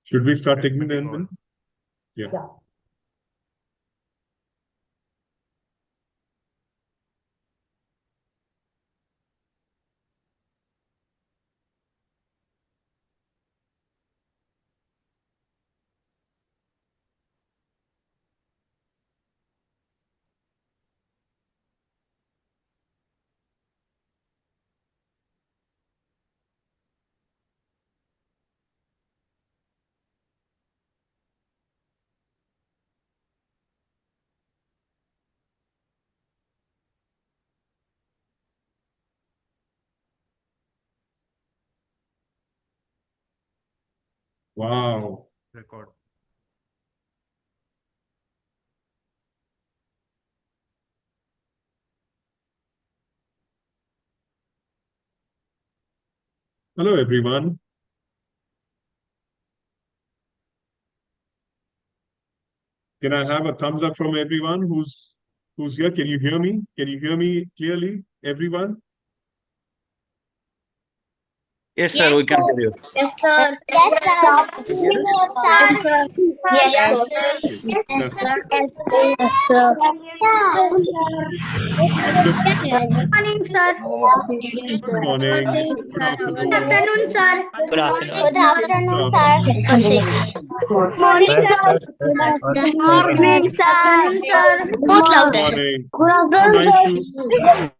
Should we start taking the then? Yeah. Wow. Record. Hello, everyone. Can I have a thumbs up from everyone who's here? Can you hear me? Can you hear me clearly, everyone? Yes, sir, we can hear you. Yes, sir. Yes, sir. Yes, sir. Yes, sir. That's Yes, sir. Morning, sir. good morning. Good Good afternoon. afternoon, sir. Good afternoon. Good afternoon, sir. Morning, Morning, sir. Good afternoon. Morning, sir. Good morning. So nice to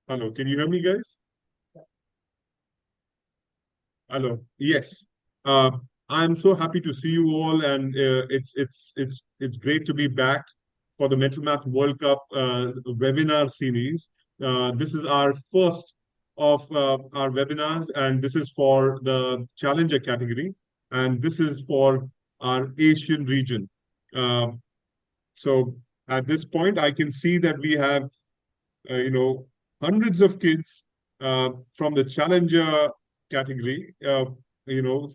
Hello. Can you hear me, guys? Hello. Yes. Uh, I'm so happy to see you all, and it's great to be back for the Mental Math World Cup webinar series. This is our first of our webinars, and this is for the Challenger category, and this is for our Asian region. So at this point, I can see that we have hundreds of kids from the challenger category. You know,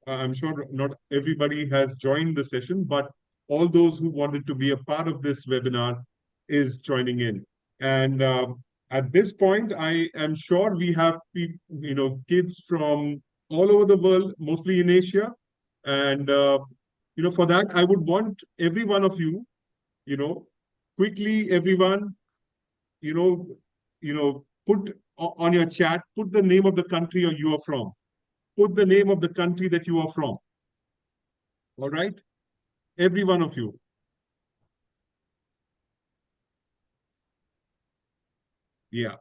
I'm sure not everybody has joined the session, but all those who wanted to be a part of this webinar is joining in. And at this point, I am sure we have kids from all over the world, mostly in Asia. And for that, I would want every one of you, quickly, everyone, you know, put on your chat, put the name of the country you are from. Put the name of the country that you are from. All right? Every one of you. Yeah.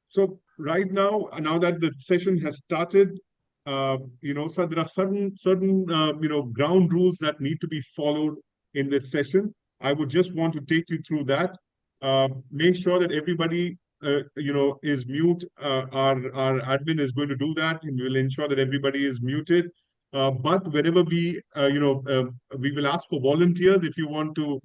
So right now that the session has started, so there are certain ground rules that need to be followed in this session. I would just want to take you through that. Make sure that everybody, is mute. Our admin is going to do that, and we will ensure that everybody is muted. But whenever we will ask for volunteers if you want to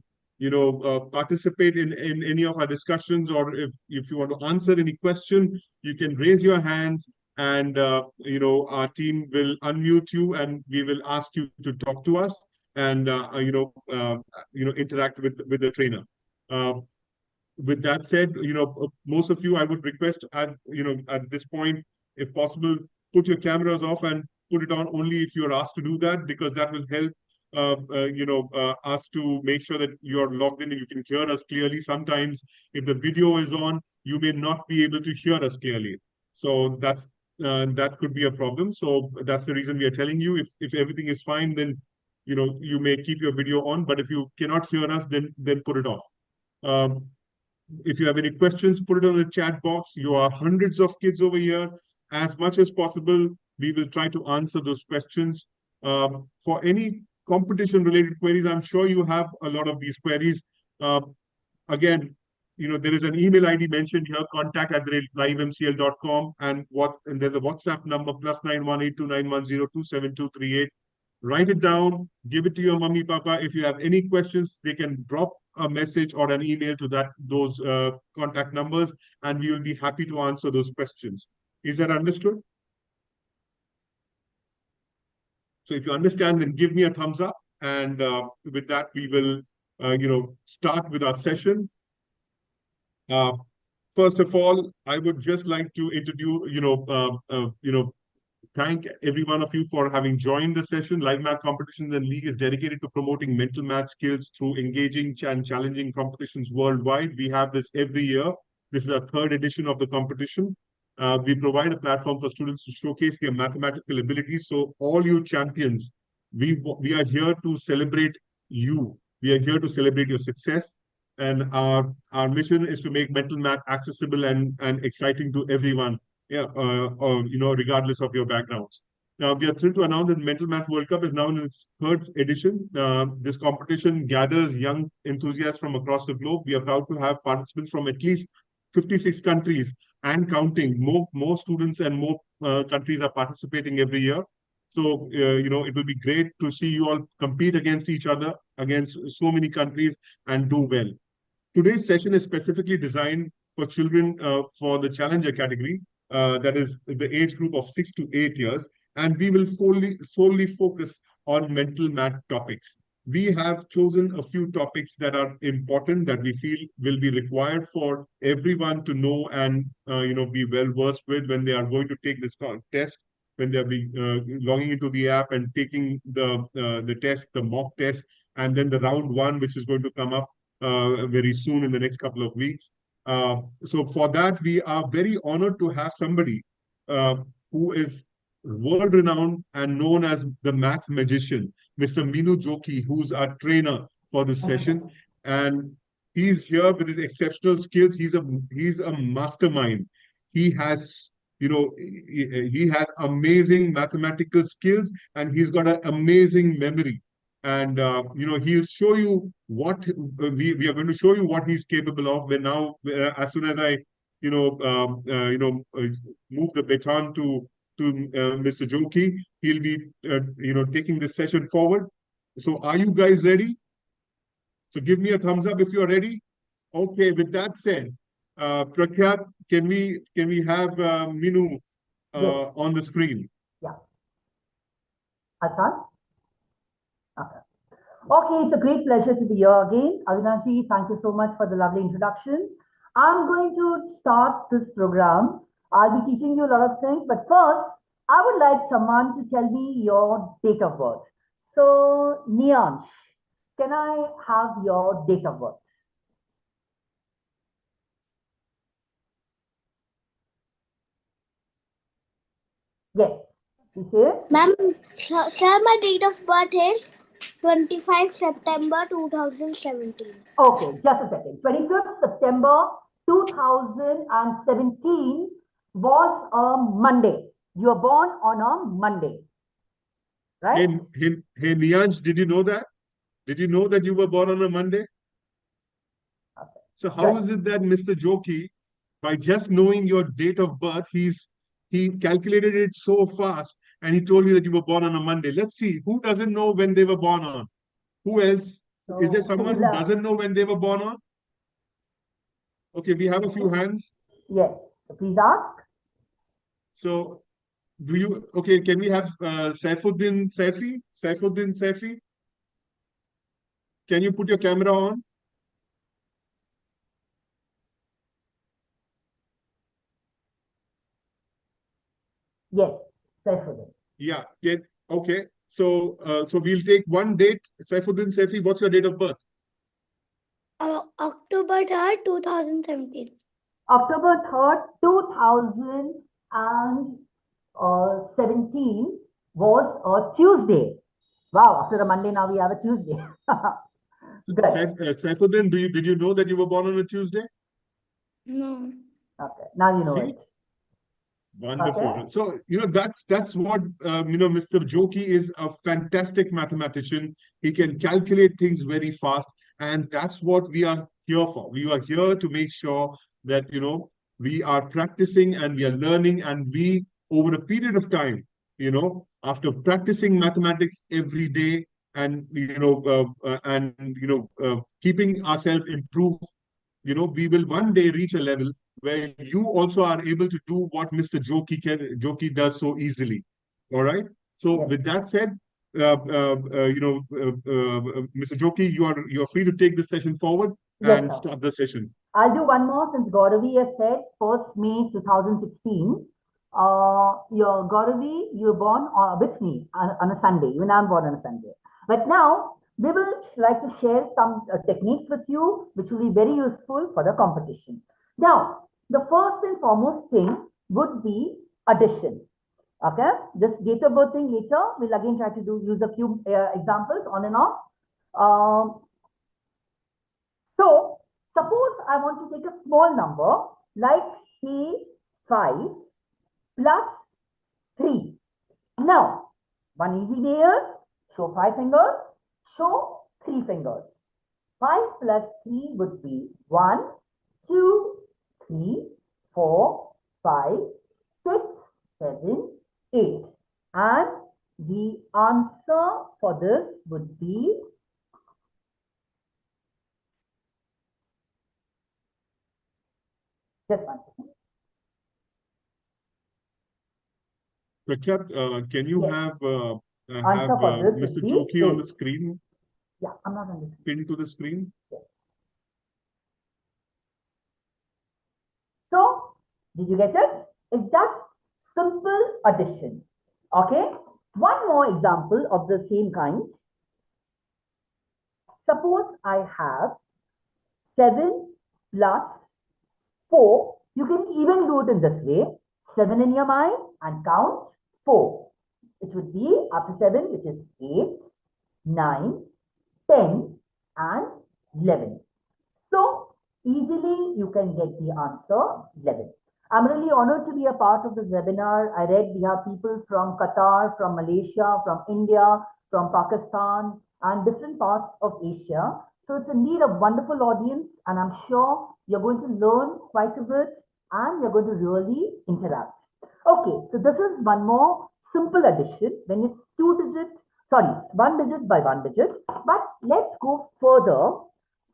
participate in any of our discussions, or if you want to answer any question, you can raise your hands, and our team will unmute you, and we will ask you to talk to us, and interact with the trainer. With that said, most of you, I would request at this point, if possible, put your cameras off and put it on only if you're asked to do that, because that will help us to make sure that you're logged in and you can hear us clearly. Sometimes if the video is on, you may not be able to hear us clearly. So that could be a problem. So that's the reason we are telling you, if everything is fine, then you may keep your video on, but if you cannot hear us, then put it off. If you have any questions, put it on the chat box. You are hundreds of kids over here. As much as possible, we will try to answer those questions. For any competition-related queries, I'm sure you have a lot of these queries. Again, there is an email ID mentioned here, contact@livemcl.com, and there's a WhatsApp number, +918291027238. Write it down, give it to your mummy, papa. If you have any questions, they can drop a message or an email to those contact numbers, and we will be happy to answer those questions. Is that understood? So if you understand, then give me a thumbs up. And with that, we will, start with our session. Uh, First of all, I would just like to introduce, thank every one of you for having joined the session. Live Math Competitions and League is dedicated to promoting mental math skills through engaging and challenging competitions worldwide. We have this every year. This is our third edition of the competition. We provide a platform for students to showcase their mathematical abilities. So all you champions, we are here to celebrate you. We are here to celebrate your success. And our mission is to make mental math accessible and exciting to everyone, yeah, regardless of your backgrounds. Now, we are thrilled to announce that Mental Math World Cup is now in its third edition. This competition gathers young enthusiasts from across the globe. We are proud to have participants from at least 56 countries and counting. More students and more countries are participating every year. So, it will be great to see you all compete against each other, against so many countries, and do well. Today's session is specifically designed for children for the challenger category, that is the age group of 6 to 8 years, and we will solely focus on mental math topics. We have chosen a few topics that are important that we feel will be required for everyone to know and be well versed with when they are going to take this test, when they are logging into the app and taking the test, the mock test, and then the round one, which is going to come up very soon in the next couple of weeks. So for that, we are very honored to have somebody who is world renowned and known as the math magician, Mr. Minu Joki, who's our trainer for this session. And he's here with his exceptional skills. He's a mastermind. He has he has amazing mathematical skills and he's got an amazing memory. And he'll show you what we are going to show you what he's capable of. When now, as soon as I move the baton to Mr. Joki, he'll be taking this session forward. So are you guys ready? So give me a thumbs up if you're ready. Okay, with that said, Prakhyath, can we have Minu Yes. on the screen? Yeah. Asad? Okay. Okay, it's a great pleasure to be here again. Avinashi, thank you so much for the lovely introduction. I'm going to start this program. I'll be teaching you a lot of things, but first, I would like someone to tell me your date of birth. So, Niansh, can I have your date of birth? Yes, you say it? Ma'am, sir, my date of birth is 25 September 2017. Okay, just a second. 25th September 2017 was a Monday. You were born on a Monday, right? Hey, Niansh, did you know that? Did you know that you were born on a Monday? Okay. So how is it that Mr. Joki, by just knowing your date of birth, he calculated it so fast and he told you that you were born on a Monday. Let's see, who doesn't know when they were born on? Who else? Is there someone who doesn't know when they were born on? Okay, we have a few hands. Yes, please ask. So okay, can we have Saifuddin Saifi? Saifuddin Saifi? Can you put your camera on? Yes, Saifuddin. Yeah, okay. So we'll take one date. Saifuddin Saifi, what's your date of birth? October 3rd, 2017. October 3rd, 2017 was a Tuesday. Wow, after a Monday, now we have a Tuesday. Good. Saifuddin, did you know that you were born on a Tuesday? No. Okay, now you know See? it. Wonderful. Okay. So, that's what, Mr. Joki is a fantastic mathematician. He can calculate things very fast. And that's what we are here for. We are here to make sure that, we are practicing and we are learning and we, over a period of time, after practicing mathematics every day and, keeping ourselves improved, we will one day reach a level where you also are able to do what Mr. Joki does so easily. All right. So Yes. with that said, Mr. Joki, you're free to take this session forward and start the session. I'll do one more since Gauravi has said 1st May 2016. Your Gauravi, you were born with me on a Sunday. Even I'm born on a Sunday. But now we will like to share some techniques with you, which will be very useful for the competition. Now, the first and foremost thing would be addition. Okay, this date of birth thing later, we'll again try to use a few examples on and off. So, suppose I want to take a small number, like say 5 plus 3. Now, one easy way is show 5 fingers, show 3 fingers. 5 plus 3 would be 1, 2, 3, 4, 5, 6, 7, 8. And the answer for this would be just 1 second. Prakhyath, can you have Answer for this Mr. would be Joki on 8. the screen? Yeah, I'm not on the screen. Pin to the screen. Yes. So, did you get it? It's just simple addition. Okay. One more example of the same kind. Suppose I have 7 plus 4. You can even do it in this way. 7 in your mind and count 4. It would be after 7, which is 8, 9, 10 and 11. So easily you can get the answer 11. I'm really honored to be a part of this webinar. I read we have people from Qatar, from Malaysia, from India, from Pakistan and different parts of Asia. So it's indeed a wonderful audience and I'm sure you're going to learn quite a bit and you're going to really interact. Okay, so this is one more simple addition when it's 1 digit by 1 digit. But let's go further.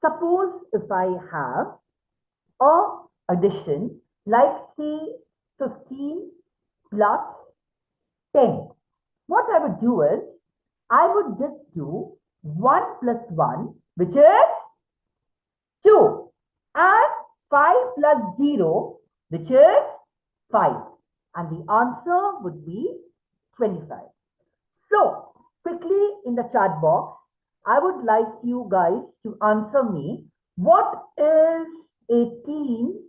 Suppose if I have a addition like say 15 plus 10. What I would do is I would just do 1 plus 1, which is 2, and 5 plus 0, which is 5. And the answer would be 25. So, quickly in the chat box, I would like you guys to answer me. What is 18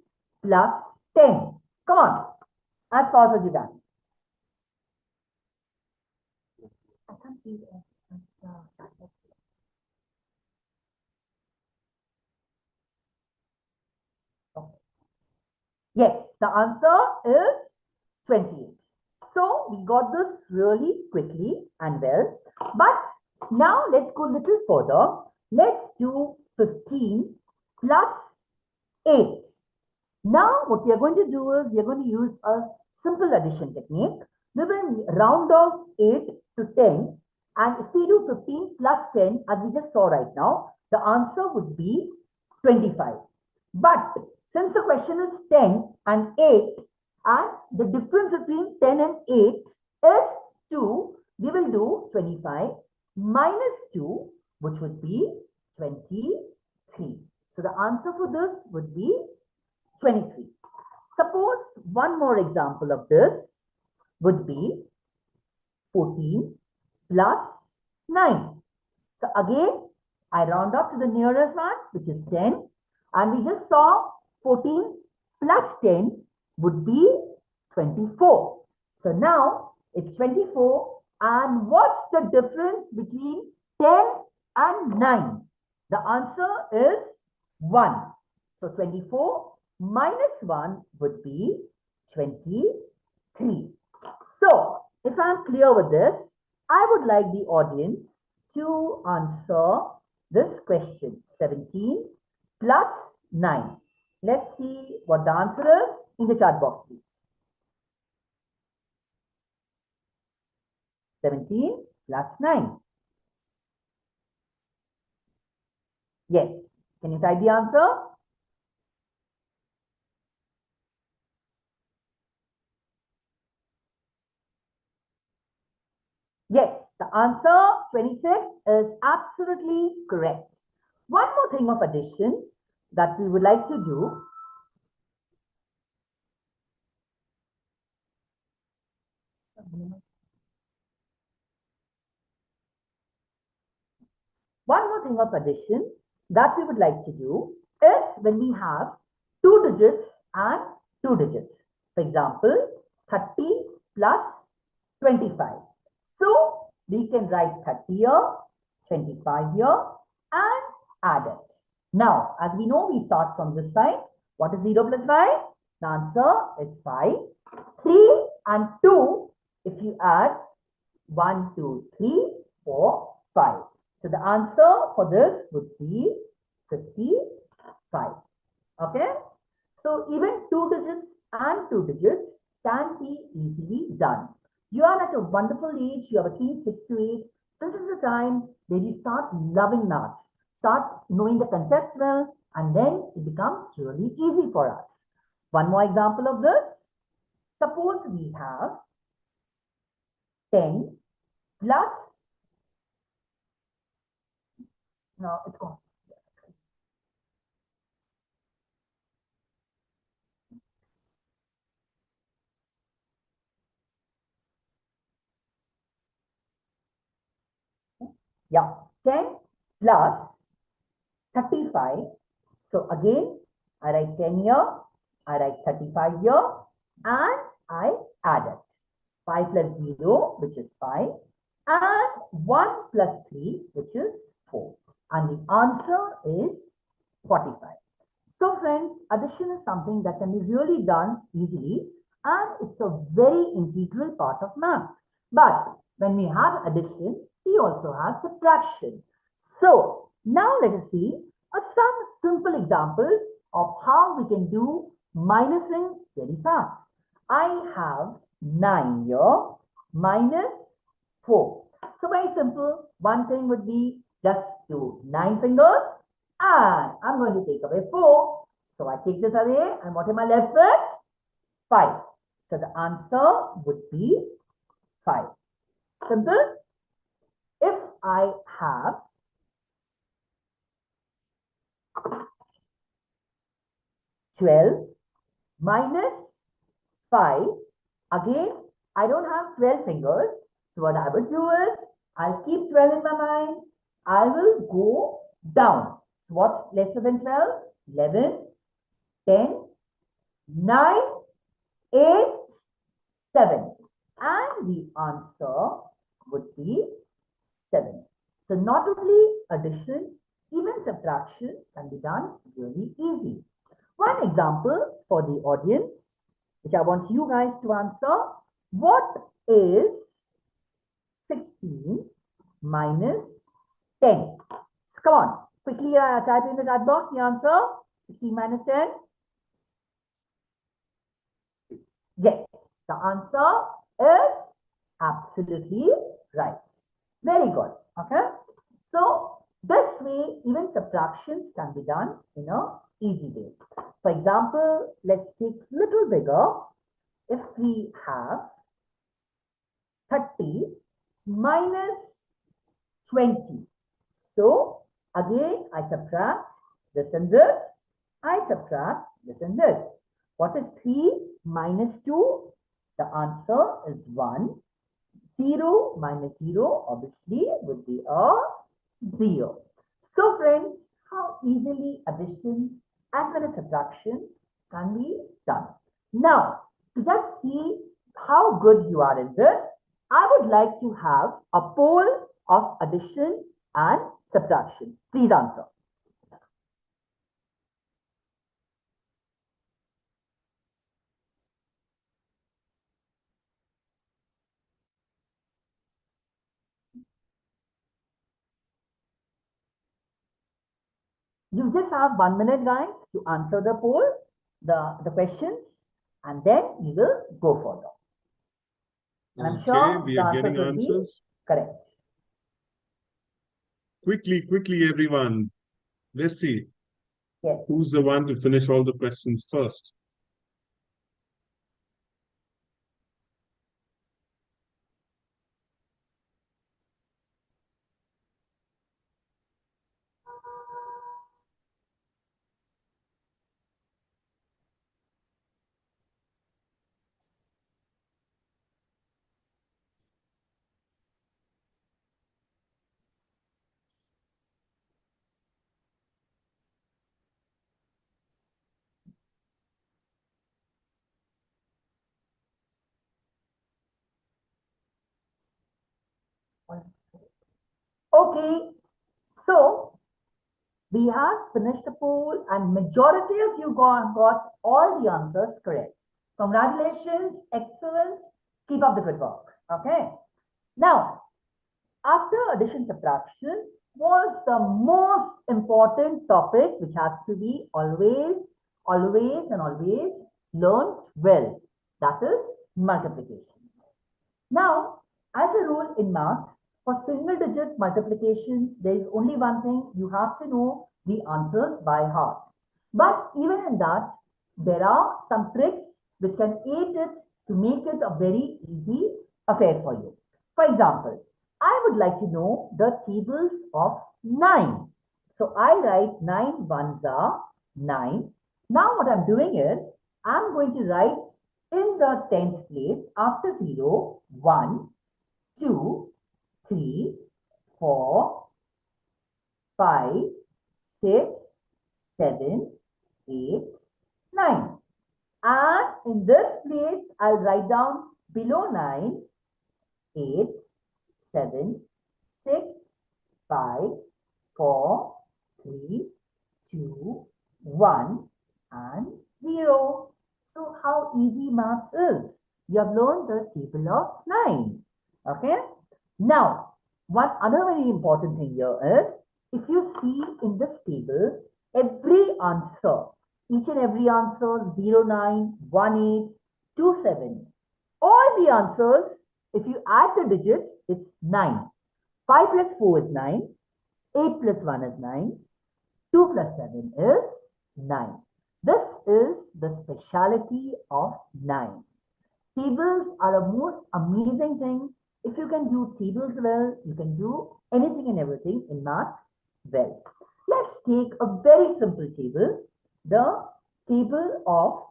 plus 10? Come on, as fast as you can. I can't see the chat box. Okay. Yes, the answer is 28. So we got this really quickly and well. But now let's go a little further. Let's do 15 plus 8. Now what we are going to do is we are going to use a simple addition technique. We will round off 8 to 10. And if we do 15 plus 10, as we just saw right now, the answer would be 25. But since the question is 10 and 8, and the difference between 10 and 8 is 2, we will do 25 minus 2, which would be 23. So the answer for this would be 23. Suppose one more example of this would be 14 plus 9. So again, I round up to the nearest one, which is 10. And we just saw 14 plus 10 would be 24. So now it's 24. And what's the difference between 10 and 9? The answer is 1. So 24 minus 1 would be 23. So if I'm clear with this, I would like the audience to answer this question. 17 plus 9. Let's see what the answer is in the chat box, please. 17 plus 9. Yes. Can you type the answer? Yes. the answer 26 is absolutely correct. One more thing of addition that we would like to do. One more thing of addition that we would like to do is when we have 2 digits and 2 digits. For example, 30 plus 25. So we can write 30 here, 25 here and add it. Now, as we know, we start from this side. What is 0 plus 5? The answer is 5. 3 and 2, if you add 1, 2, 3, 4, 5. So the answer for this would be 55. Okay. So even 2 digits and 2 digits can be easily done. You are at a wonderful age. You are between 6 to 8. This is the time where you start loving maths, start knowing the concepts well, and then it becomes really easy for us. One more example of this. Suppose we have 10 plus, no, it's gone. Yeah, 10 plus 35. So again, I write 10 here, I write 35 here, and I add it. 5 plus 0, which is 5, and 1 plus 3, which is 4. And the answer is 45. So friends, addition is something that can be really done easily, and it's a very integral part of math. But when we have addition, we also have subtraction. So now let us see some simple examples of how we can do minusing very fast. I have 9 here minus 4. So very simple. One thing would be just do 9 fingers and I'm going to take away 4. So I take this away and what am I left with? 5. So the answer would be 5. Simple. If I have 12 minus 5, again, I don't have 12 fingers. So what I would do is, I'll keep 12 in my mind. I will go down. So what's lesser than 12? 11, 10, 9, 8, 7. And the answer would be 7. So not only addition, even subtraction can be done really easy. One example for the audience, which I want you guys to answer. What is 16 minus 10? So come on, quickly type in the chat box the answer. 16 minus 10. Yes, the answer is absolutely right. Very good. Okay. So this way, even subtractions can be done in an easy way. For example, let's take little bigger. If we have 30 minus 20. So again, I subtract this and this. I subtract this and this. What is 3 minus 2? The answer is 1. 0 minus 0 obviously would be a 0. So friends, how easily addition as well as subtraction can be done. Now, to just see how good you are in this, I would like to have a poll of addition and subtraction. Please answer. You just have 1 minute, guys, to answer the poll, the questions, and then we will go further. And I'm sure we the are answers getting will be answers. correct. Quickly, everyone. Let's see. Yes. Who's the one to finish all the questions first? Okay, so we have finished the poll and majority of you got all the answers correct. Congratulations, excellent. Keep up the good work. Okay. Now, after addition subtraction was the most important topic which has to be always learned well. That is multiplications. Now, as a rule in math, for single digit multiplications, there is only one thing: you have to know the answers by heart. But even in that, there are some tricks which can aid it to make it a very easy affair for you. For example, I would like to know the tables of 9. So I write 9 ones are 9. Now what I'm doing is, I'm going to write in the tens place after 0, 1, 2, 3, 4, 5, 6, 7, 8, 9. And in this place, I'll write down below 9, 8, 7, 6, 5, 4, 3, 2, 1, and 0. So how easy maths is. You have learned the table of 9. Okay. Now, one other very important thing here is, if you see in this table, every answer, each and every answer, 0, 9, 1, 8, 2, 7. All the answers, if you add the digits, it's 9. 5 plus 4 is 9. 8 plus 1 is 9. 2 plus 7 is 9. This is the speciality of 9. Tables are a most amazing thing. If you can do tables well, you can do anything and everything in math well. Let's take a very simple table, the table of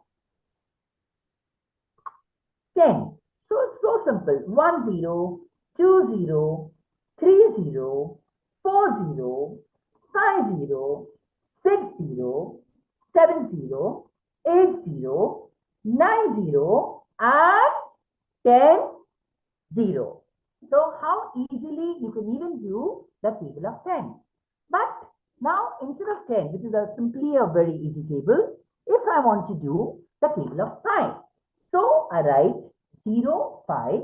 10. So it's so simple. 1 0, 2 0, 3 0, 4 0, 5 0, 6 0, 7 0, 8 0, 9 0, and 10 0. So how easily you can even do the table of 10. But now instead of 10, which is simply a very easy table, if I want to do the table of 5. So I write 0, 5.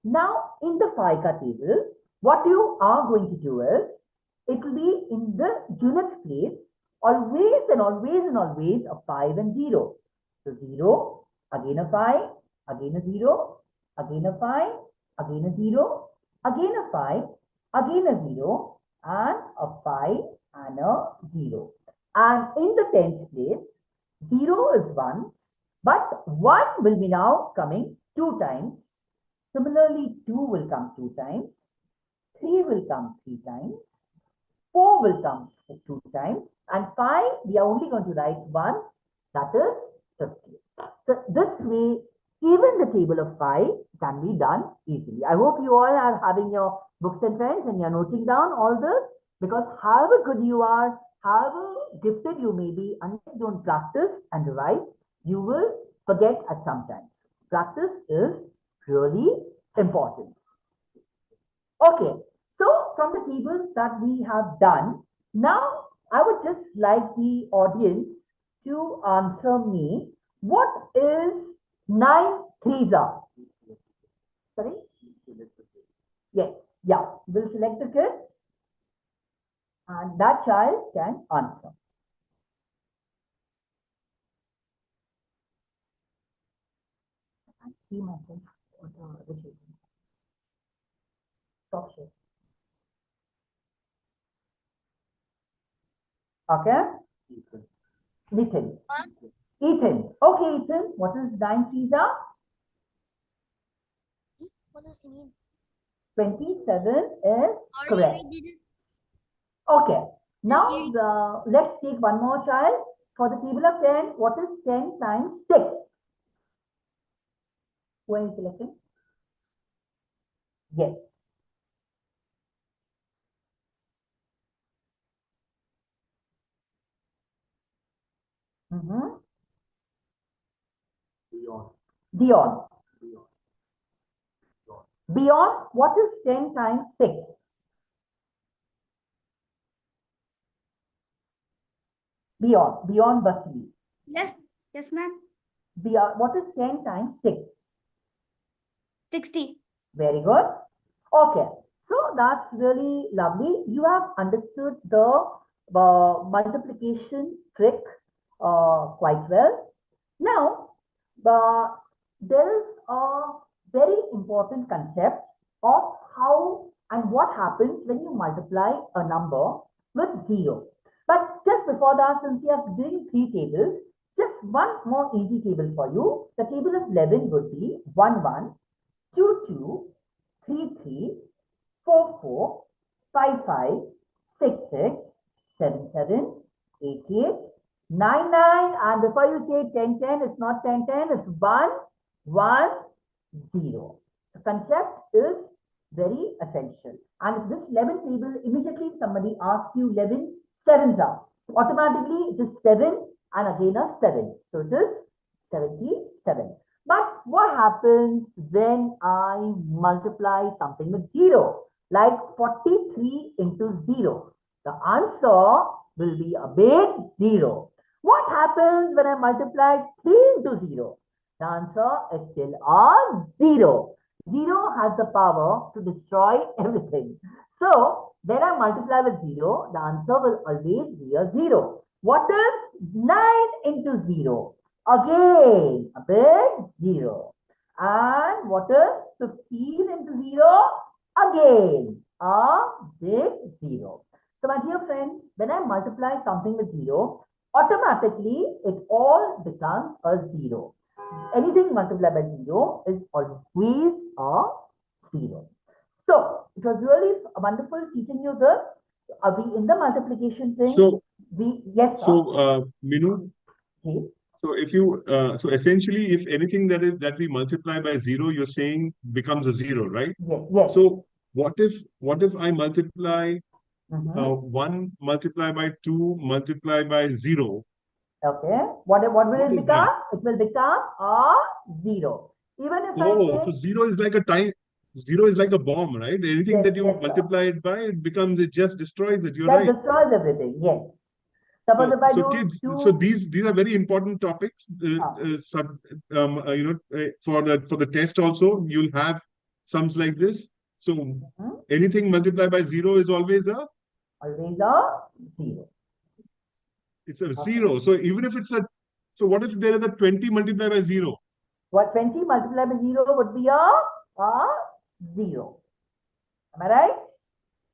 Now in the 5 ka table, what you are going to do is, it will be in the units place, always and always and always a 5 and 0. So 0, again a 5, again a 0, again a 5, again a 0, again a 5, again a 0, and a 5 and a 0. And in the tens place, 0 is once, but 1 will be now coming 2 times. Similarly, 2 will come 2 times, 3 will come 3 times, 4 will come 2 times, and 5 we are only going to write once, that is 50. So this way, even the table of 5 can be done easily. I hope you all are having your books and pens and you're noting down all this, because however good you are, however gifted you may be, unless you don't practice and revise, you will forget at some times. Practice is really important. Okay, so from the tables that we have done, now I would just like the audience to answer me. What is 9 threes are? Sorry? Yes, yeah. We'll select the kids and that child can answer. I see myself on the children. Stop share. Okay? Ethan. Ethan. Okay, Ethan. What is 9 threes are? What does it mean? 27 is correct. Okay. Now let's take one more child. For the table of 10, what is 10 times 6? Who are you selecting? Yes. Dion. Beyond, what is 10 times 6? Beyond Basili. Yes, ma'am. Beyond, what is 10 times 6? 60. Very good. Okay. So that's really lovely. You have understood the multiplication trick quite well. Now, there is a very important concept of how and what happens when you multiply a number with 0. But just before that, since we are doing 3 tables, just one more easy table for you. The table of 11 would be 1, 1, 2, 2, 3, 3, 4, 4, 5, 5, 6, 6, 7, 7, 8, 8, 9, 9. And before you say 10, 10, it's not 10, 10, it's 1, 1, 0. The concept is very essential. And this 11 table, immediately if somebody asks you 11 sevens are, automatically it is 7 and again a 7. So it is 77. But what happens when I multiply something with 0? Like 43 into 0. The answer will be a big 0. What happens when I multiply 3 into 0? The answer is still a 0. 0 has the power to destroy everything. So, when I multiply with 0, the answer will always be a 0. What is 9 into 0? Again, a big 0. And what is 15 into 0? Again, a big 0. So, my dear friends, when I multiply something with 0, automatically it all becomes a 0. Anything multiplied by 0 is always a 0. So, it was really wonderful teaching you this. Are we in the multiplication thing? So, yes, sir. so Minu, Ji. so if you so essentially, if anything that we multiply by 0, you're saying becomes a 0, right? Yes, yes. So what if I multiply Mhm. 1 multiply by 2 multiply by 0? Okay. What will What it is become? that? It will become a 0. Even if I Oh, say so 0 is like a time. 0 is like a bomb, right? Anything yes, that you yes, sir. multiply it by, it just destroys it. You're That right. destroys everything. Yes. Suppose if I So do kids, so 2, these are very important topics. For the test also, you'll have sums like this. So anything multiplied by 0 is always always a 0. it's a Okay. 0. So even if it's so what if there is a 20 multiplied by 0? What 20 multiplied by 0 would be a 0. Am I right?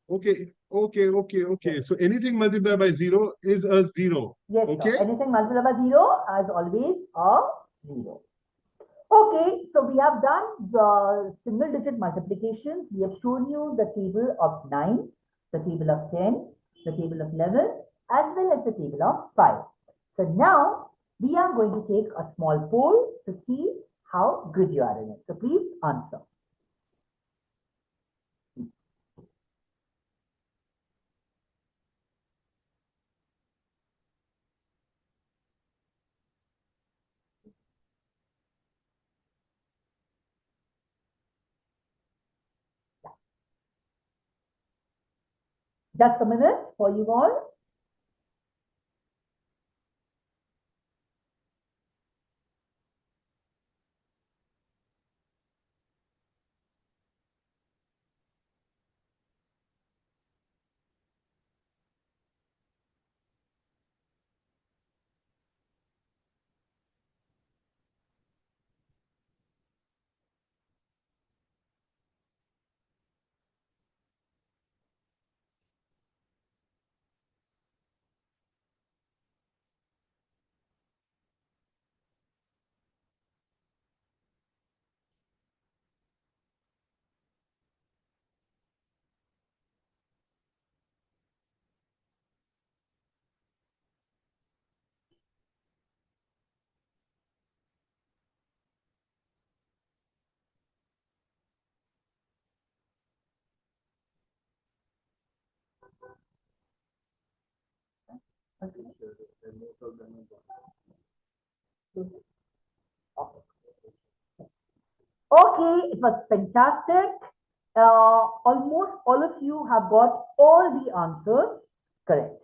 Okay. Yes. So anything multiplied by 0 is a 0. Yes, Okay. sir. Anything multiplied by 0 is always a 0. Okay, so we have done the single digit multiplications. We have shown you the table of 9, the table of 10, the table of 11, as well as the table of 5. So now we are going to take a small poll to see how good you are in it. So please answer. Just a minute for you all. Okay, it was fantastic. Almost all of you have got all the answers correct.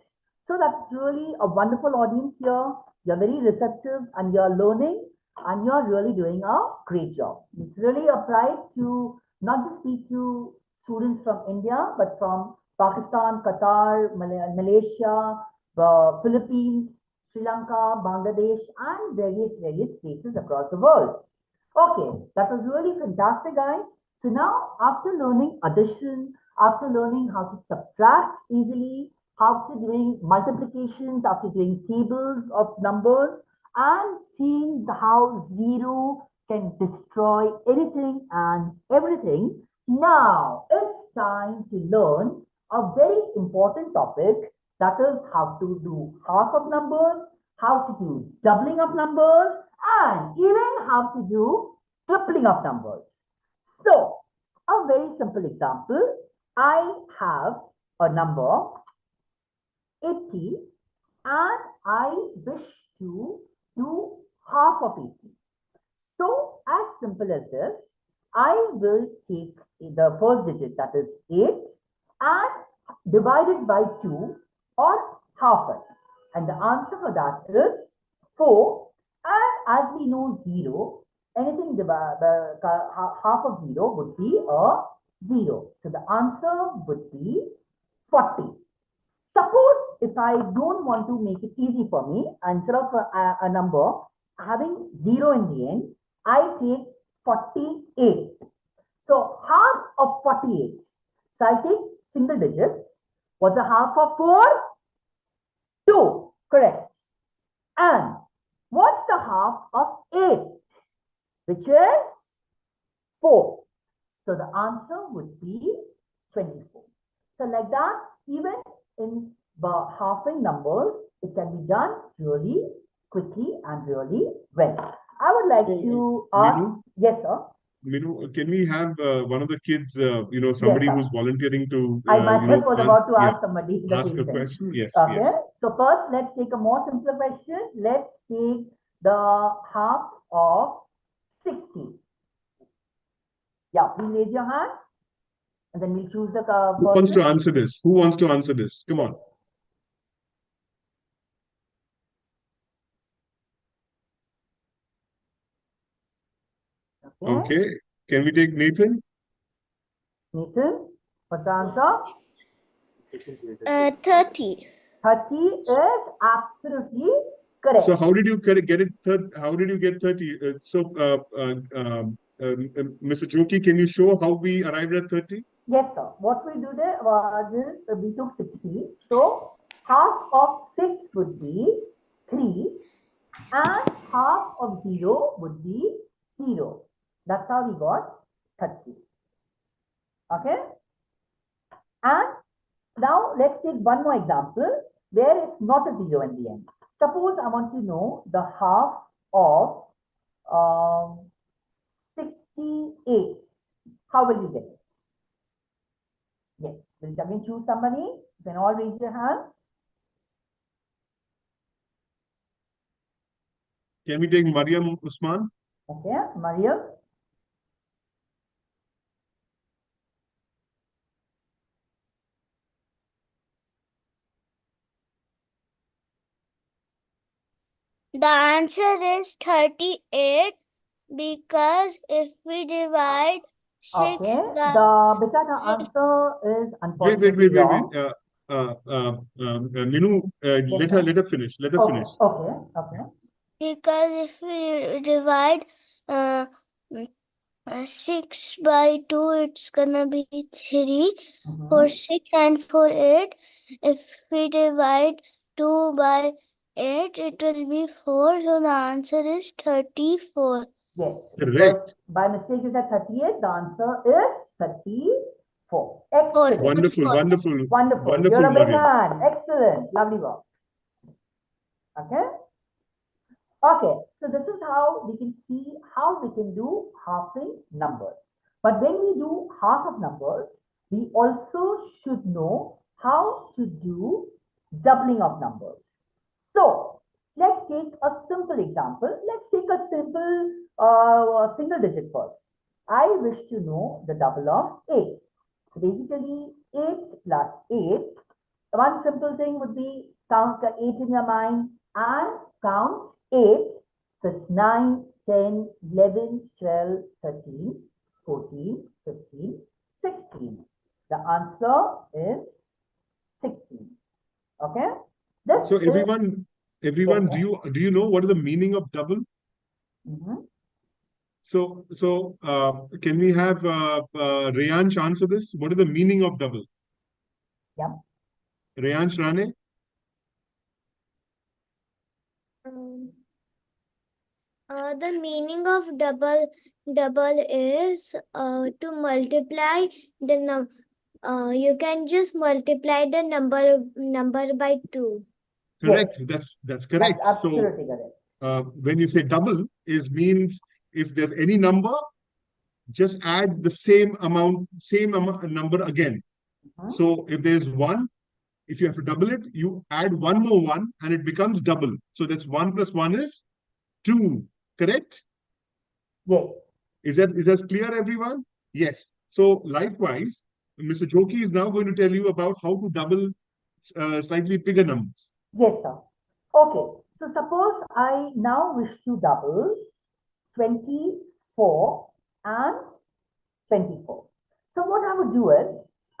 So that's really a wonderful audience here. You're very receptive and you're learning and you're really doing a great job. It's really a pride to not just speak to students from India, but from Pakistan, Qatar, Malaysia, Philippines, Sri Lanka, Bangladesh, and various places across the world. Okay, that was really fantastic, guys. So now, after learning addition, after learning how to subtract easily, after doing multiplications, after doing tables of numbers, and seeing how zero can destroy anything and everything, now it's time to learn a very important topic, that is how to do half of numbers, how to do doubling of numbers, and even how to do tripling of numbers. So, a very simple example. I have a number 80 and I wish to do half of 80. So, as simple as this, I will take the first digit, that is 8, and divide it by 2 or half it. And the answer for that is 4. And as we know 0, anything half of 0 would be a 0. So the answer would be 40. Suppose if I don't want to make it easy for me, instead of a number having 0 in the end, I take 48. So half of 48. So I take single digits. What's the half of 4? 2. Correct. And what's the half of 8? Which is 4. So the answer would be 24. So like that, even in halving numbers, it can be done really quickly and really well. I would like to ask, yes, sir. Minu, can we have one of the kids, somebody Yes, who's volunteering to, I myself was about to ask somebody the ask same a thing. question? Yes. Okay. Yes. So first, let's take a more simpler question. Let's take the half of 60. Yeah, please raise your hand. And then we'll choose the Who wants to answer this? Who wants to answer this? Come on. Okay. Can we take Nathan? Nathan, what's the answer? 30. 30 is absolutely correct. So how did you get it? How did you get 30? Mr. Joki, can you show how we arrived at 30? Yes, sir. What we do there was we took 60. So half of 6 would be 3 and half of 0 would be 0. That's how we got 30. Okay. And now let's take one more example where it's not a 0 in the end. Suppose I want to know the half of 68. How will you get it? Yes, we'll again choose somebody. You can all raise your hands. Can we take Mariam Usman? Okay, Mariam. The answer is 38 because if we divide 6 Okay, by... the answer is unfortunately wrong. Minu, let her finish. Let her finish. Okay. Because if we divide 6 by 2, it's gonna be 3 for 6 and for 8. If we divide 2 by 8, it will be 4. So the answer is 34. Yes. Correct. By mistake you said 38. The answer is 34. Excellent. Wonderful. You're a big Mariam. man. Excellent. Lovely work. Okay. Okay, so this is how we can see how we can do halving numbers. But when we do half of numbers, we also should know how to do doubling of numbers. So let's take a simple example. Let's take a simple single digit first. I wish to know the double of 8. So basically 8 plus 8 One simple thing would be count 8 in your mind and count 8. So it's 9, 10, 11, 12, 13, 14, 15, 16. The answer is 16. Okay? This So is, everyone, Yes, do you know what is the meaning of double? Mhm. So can we have Rayansh answer this? What is the meaning of double? Yeah. Rayansh Rane? The meaning of double is to multiply the you can just multiply the number by 2. Correct. Yes. That's correct. That's So absolutely correct. when you say double is means if there's any number, just add the same number again. Mhm. So if there's one, if you have to double it, you add one more one and it becomes double. So that's 1 plus 1 is 2. Correct? Yes. Is that clear, everyone? Yes. So likewise, Mr. Joki is now going to tell you about how to double slightly bigger numbers. Yes, sir. Okay. So suppose I now wish to double 24 and 24. So what I would do is,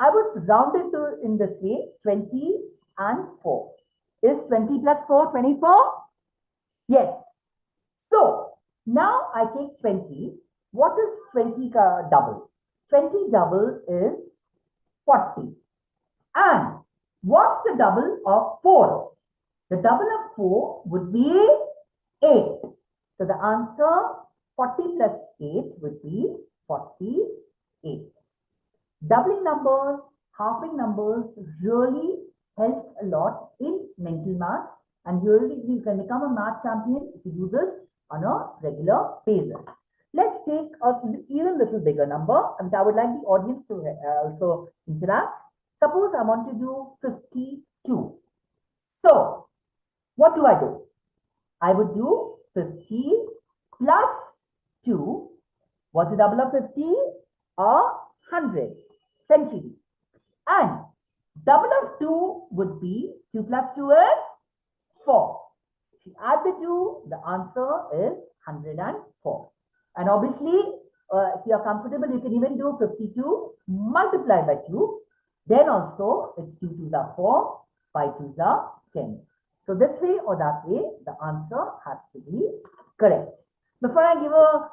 I would round it to in this way, 20 and 4. Is 20 plus 4 24? Yes. So now I take 20. What is 20 double? 20 double is 40. And what's the double of 4? The double of 4 would be 8. So the answer 40 plus 8 would be 48. Doubling numbers, halving numbers really helps a lot in mental maths, and really you can become a math champion if you do this on a regular basis. Let's take an even little bigger number, and I would like the audience to also interact. Suppose I want to do 52. So what do? I would do 50 plus 2. What's the double of 50? 100 century. And double of 2 would be 2 plus 2 is 4. If you add the 2, the answer is 104. And obviously, if you are comfortable, you can even do 52 multiplied by 2. Then also, it's 2 2s are 4, 5 2s are 10. So this way or that way, the answer has to be correct. Before I give a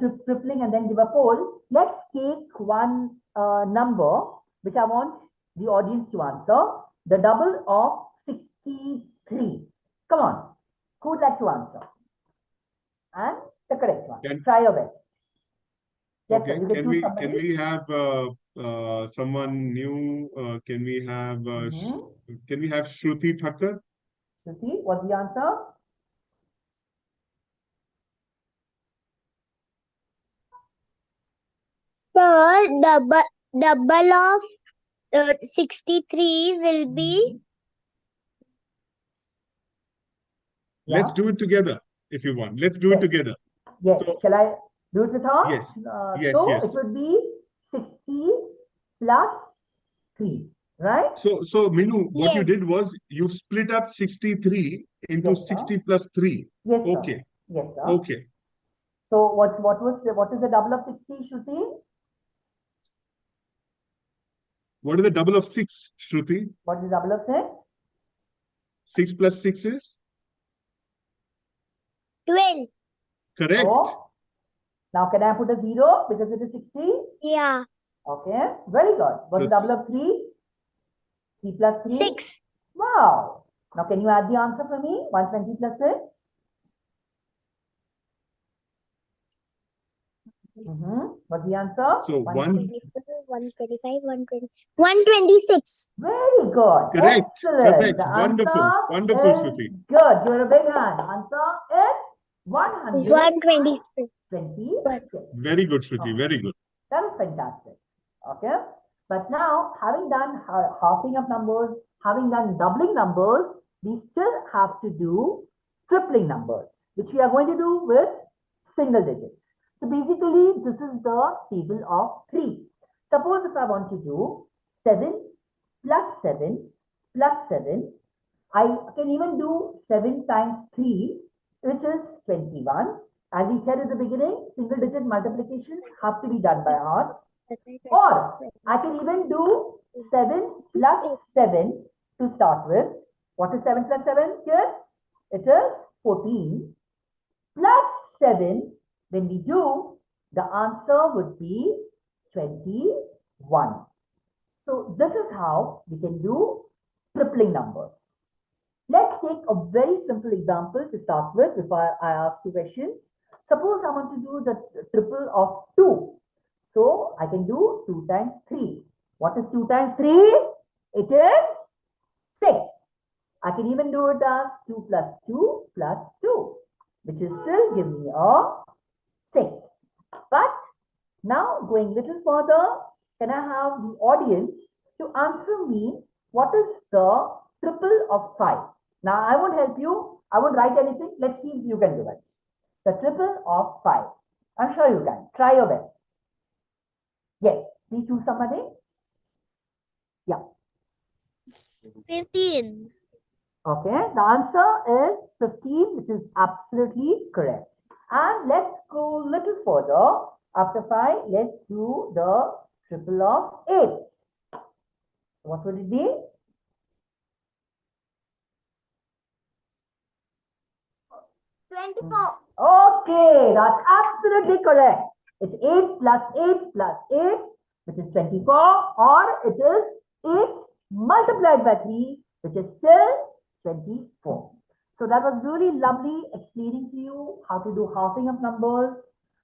do tripling and then give a poll, let's take one number which I want the audience to answer. The double of 63. Come on, who would like to answer? And the correct one. Try your best. Yes, Okay. sir, Can we have someone new? Can we have Shruti Thakkar? Shruti, what's the answer? Sir, double of 63 will be. Let's do it together if you want. Let's do it together. Yes. So, shall I do it with her? Yes. So Yes. it would be 60 plus 3, right? So Minu, what you Yes. did was you split up 63 into Yes, sir. 60 plus 3. Yes, sir. Okay. Yes, sir. Okay. So what is the double of 60, Shruti? What is the double of 6, Shruti? What is the double of 6? 6 plus 6 is? 12. Correct. So, now can I put a 0 because it is 60? Yeah. Okay, very good. What's the double of 3? 3 plus 3? 6. Wow. Now can you add the answer for me? 120 plus 6? What's the answer? So 125, 126. Very good. Correct. Excellent. Correct. The Wonderful. answer Wonderful, is Shruti. good. Give her a big hand. Answer is 126. 126. Very good, Shruti. Very good. That is fantastic. Okay. But now, having done halving of numbers, having done doubling numbers, we still have to do tripling numbers, which we are going to do with single digits. So basically, this is the table of 3. Suppose if I want to do 7 plus 7 plus 7. I can even do 7 times 3, which is 21. As we said at the beginning, single digit multiplications have to be done by heart. Or I can even do 7 plus 7 to start with. What is 7 plus 7, kids? It is 14. Plus 7, when we do, the answer would be 21. So this is how we can do tripling numbers. Let's take a very simple example to start with before I ask you questions. Suppose I want to do the triple of 2. So I can do 2 times 3. What is 2 times 3? It is 6. I can even do it as 2 plus 2 plus 2, which is still give me a 6. But now going little further, can I have the audience to answer me what is the triple of 5? Now I won't help you. I won't write anything. Let's see if you can do it. The triple of 5. I'm sure you can. Try your best. Yes. Please choose somebody. Yeah. 15. Okay. The answer is 15, which is absolutely correct. And let's go a little further. After 5, let's do the triple of 8. What would it be? Okay, that's absolutely correct. It's 8 plus 8 plus 8, which is 24, or it is 8 multiplied by 3, which is still 24. So that was really lovely explaining to you how to do halving of numbers,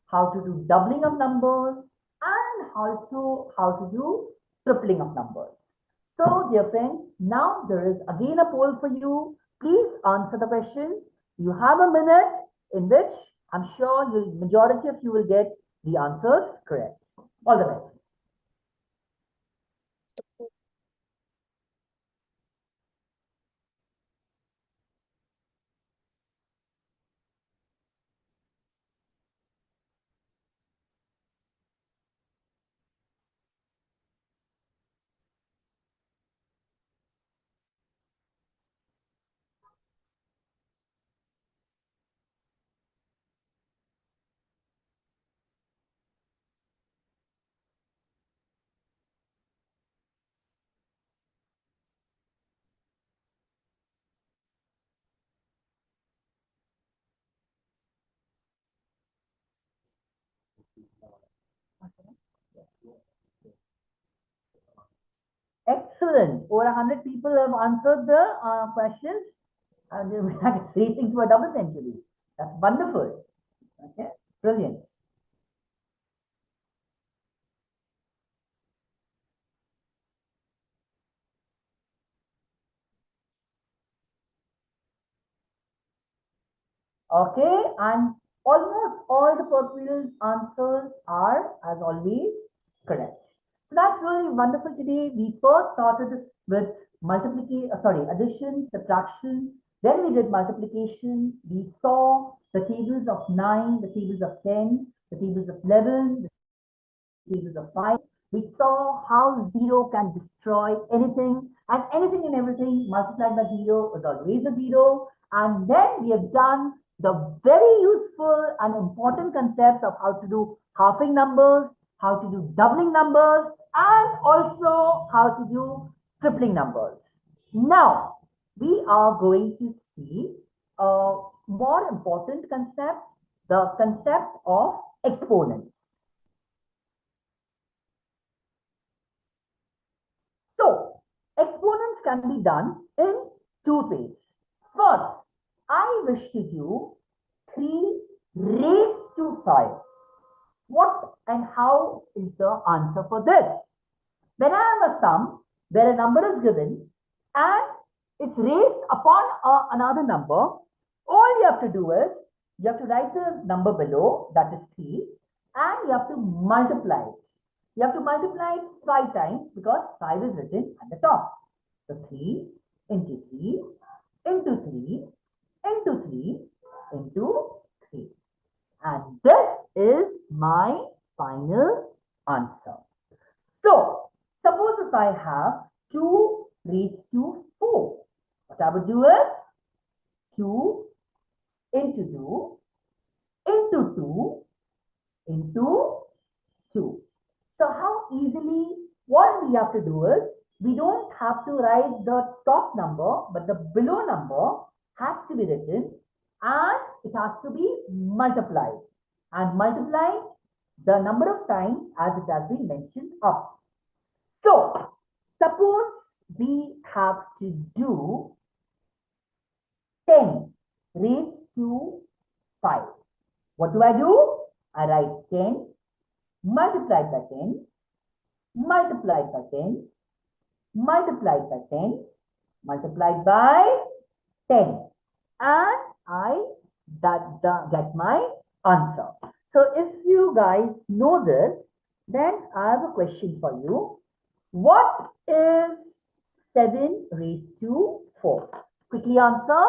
how to do doubling of numbers, and also how to do tripling of numbers. So, dear friends, now there is again a poll for you. Please answer the questions. You have a minute in which I'm sure the majority of you will get the answers correct. All the best. Excellent. Over 100 people have answered the questions. And it's racing to a double century. That's wonderful. Okay, brilliant. Okay, and almost all the purpose answers are, as always, correct. So that's really wonderful today. We first started with addition, subtraction. Then we did multiplication. We saw the tables of 9, the tables of 10, the tables of 11, the tables of 5. We saw how 0 can destroy anything, and anything and everything multiplied by 0 is always a 0. And then we have done the very useful and important concepts of how to do halving numbers, how to do doubling numbers, and also how to do tripling numbers. Now, we are going to see a more important concept, the concept of exponents. So, exponents can be done in 2 ways. First, I wish to do 3 raised to 5. What and how is the answer for this? When I have a sum where a number is given and it's raised upon another number, all you have to do is you have to write the number below, that is 3, and you have to multiply it. You have to multiply it 5 times because 5 is written at the top. So 3 into 3 into 3 into 3 into 3. And this is my final answer. So, suppose if I have 2 raised to 4. What I would do is 2 into 2 into 2 into 2. So how easily, what we have to do is, we don't have to write the top number, but the below number has to be written and it has to be multiplied. And multiplied the number of times as it has been mentioned up. So, suppose we have to do 10 raised to 5. What do? I write 10 multiplied by 10, multiplied by 10, multiplied by 10, multiplied by 10. And I get my answer. So if you guys know this, then I have a question for you. What is 7 raised to 4? Quickly answer.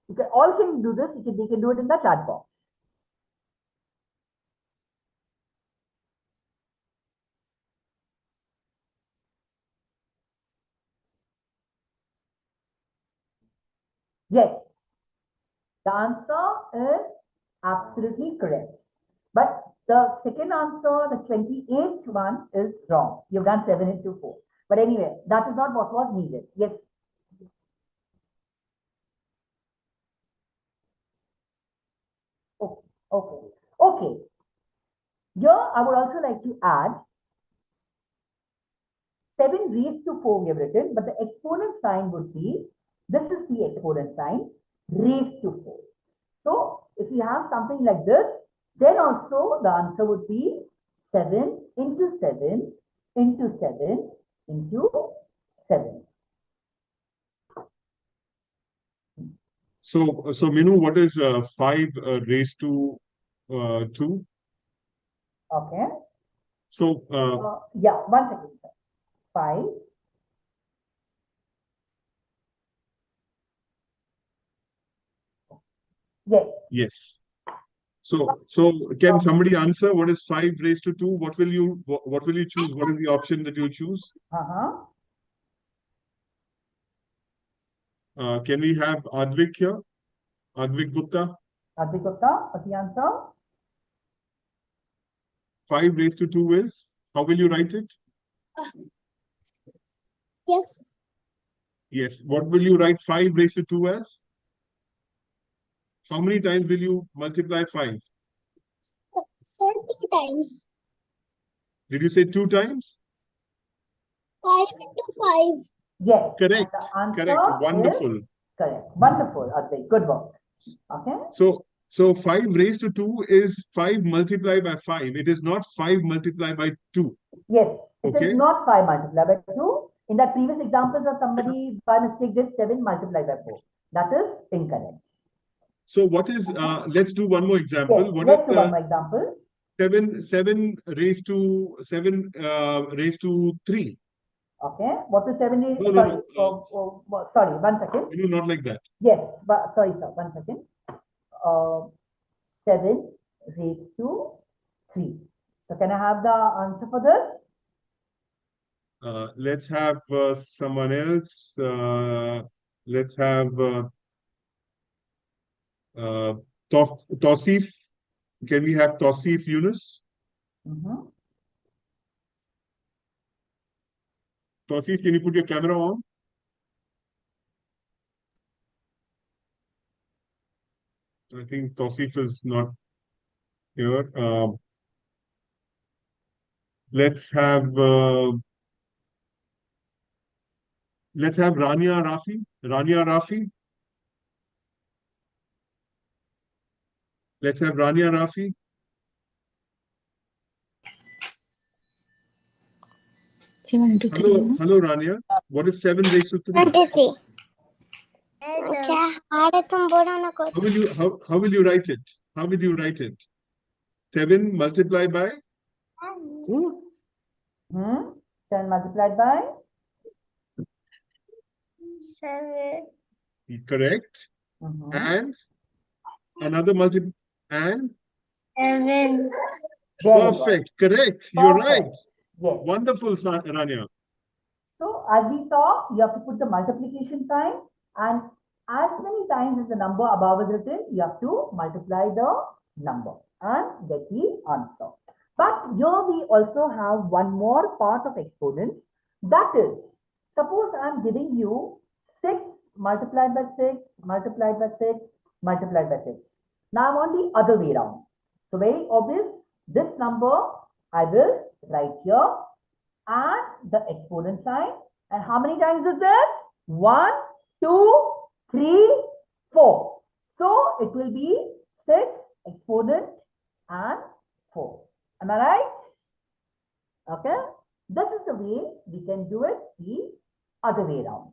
You can all can do this. They can do it in the chat box. Yes, the answer is absolutely correct. But the second answer, the 28th one, is wrong. You've done 7 into 4. But anyway, that is not what was needed. Yes. Okay. Here, I would also like to add 7 raised to 4 we have written, but the exponent sign would be, this is the exponent sign, raised to 4. So, if you have something like this, then also the answer would be 7 into 7 into 7 into 7. So Minu, what is 5 raised to 2? Okay. So yeah, 1 second, sir. 5. Yes. So can somebody answer what is 5 raised to 2? What will you choose? What is the option that you choose? Can we have Advik here? Advik Gupta? Advik Gupta, what's the answer? 5 raised to 2 is? How will you write it? Yes. Yes. What will you write 5 raised to 2 as? How many times will you multiply 5? 30 times. Did you say 2 times? 5 into 5. Yes. Correct. Correct. Wonderful. Correct. Wonderful, Advik. Good work. Okay. So 5 raised to 2 is 5 multiplied by 5. It is not 5 multiplied by 2. Yes. It Okay. is not 5 multiplied by 2. In that previous examples of somebody by mistake did 7 multiplied by 4. That is incorrect. So what is, let's do one more example. Yes, What let's is do one more example. 7 raised to 3? Okay. What is 7 raised? No. Sorry, 1 second. Not like that. Yes, but sorry, sir. 1 second. 7 raised to 3. So can I have the answer for this? Let's have someone else. Let's have Tausif. Can we have Tausif Yunus? Tausif, can you put your camera on? I think Tausif is not here. Let's have Rania Rafi. Rania Rafi. Let's have Rania Rafi. Hello, Rania. What is 7 raised to 3? 23. How will you write it? How will you write it? 7 multiplied by? 7 multiplied by? 7. Correct. And another multiple and? 7. Perfect. Correct. You're right. Yes. Wonderful, Rania. So as we saw, you have to put the multiplication sign, and as many times as the number above is written, you have to multiply the number and get the answer. But here we also have one more part of exponents. That is, suppose I am giving you 6 multiplied by 6, multiplied by 6, multiplied by 6. Now I want the other way around. So very obvious, this number I will write here and the exponent sign. And how many times is this? 1, 2, 3, 4. So it will be 6 exponent and 4. Am I right? Okay. This is the way we can do it the other way around.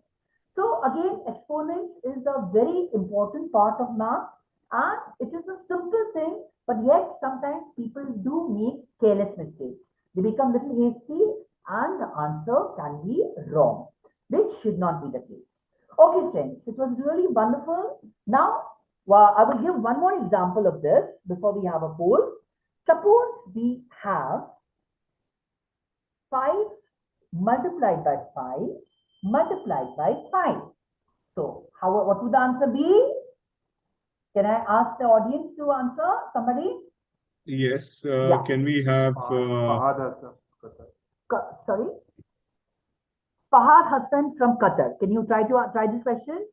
So again, exponents is a very important part of math, and it is a simple thing, but yet sometimes people do make careless mistakes. They become little hasty and the answer can be wrong, which should not be the case. Okay, friends, it was really wonderful. Now, I will give one more example of this before we have a poll. Suppose we have 5 multiplied by 5 multiplied by 5. So, what would the answer be? Can I ask the audience to answer? Somebody? Yes. Yeah. Can we have Sorry? Fahad Hassan from Qatar. Can you try this question?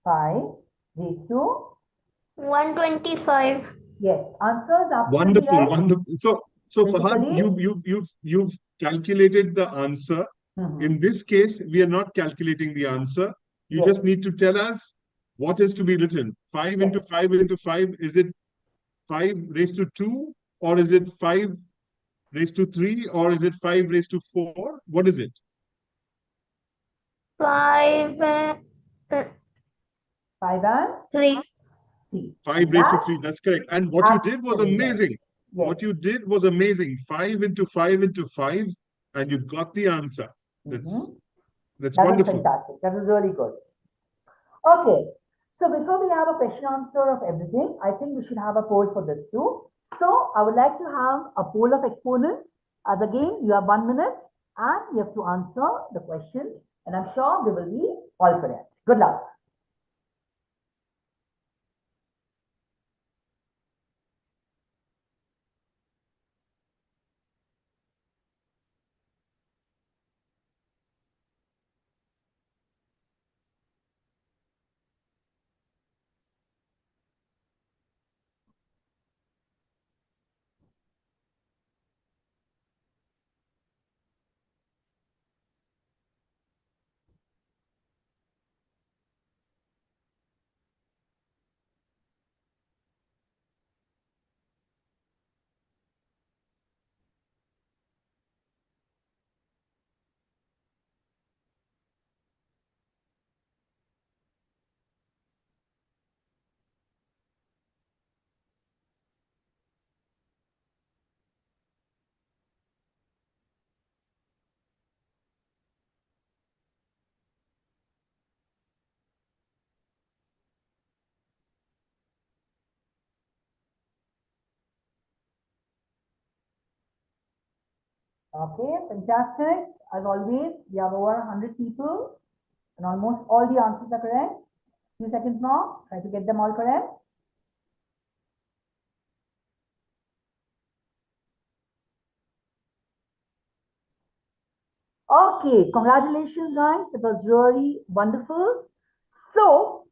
5 raised to 125. yes. Answers absolutely wonderful, right. wonderful. So Fahad, Basically- you've calculated the answer. In this case, we are not calculating the answer. You Yes. just need to tell us what is to be written. 5 into 5 into 5, is it 5 raised to 2, or is it 5 raised to 3, or is it 5 raised to 4? What is it? 5 5 and 3. 3. 5 raised to 3, that's correct. And what you did was absolutely amazing. Yes. What you did was amazing. 5 into 5 into 5, and you got the answer. That's That wonderful. was fantastic. That was really good. Okay. So before we have a question answer of everything, I think we should have a poll for this too. So I would like to have a poll of exponents. As again, you have 1 minute and you have to answer the questions. And I'm sure they will be all correct. Good luck. Okay, fantastic. As always, we have over 100 people and almost all the answers are correct. Few seconds more, try to get them all correct. Okay, congratulations guys. It was really wonderful. So,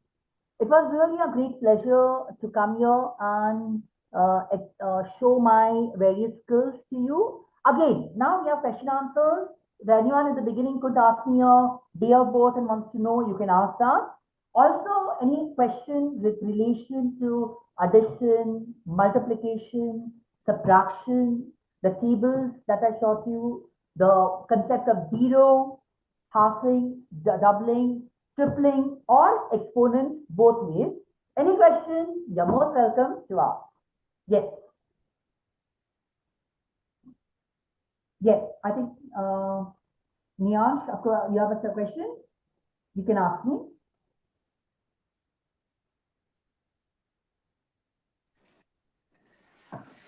it was really a great pleasure to come here and show my various skills to you. Again, now we have question answers. If anyone in the beginning could ask me a day of birth and wants to know, you can ask that. Also, any question with relation to addition, multiplication, subtraction, the tables that I showed you, the concept of zero, halving, doubling, tripling, or exponents both ways. Any question, you're most welcome to ask. Yes. Yes, I think, Niansh, you have a question? You can ask me.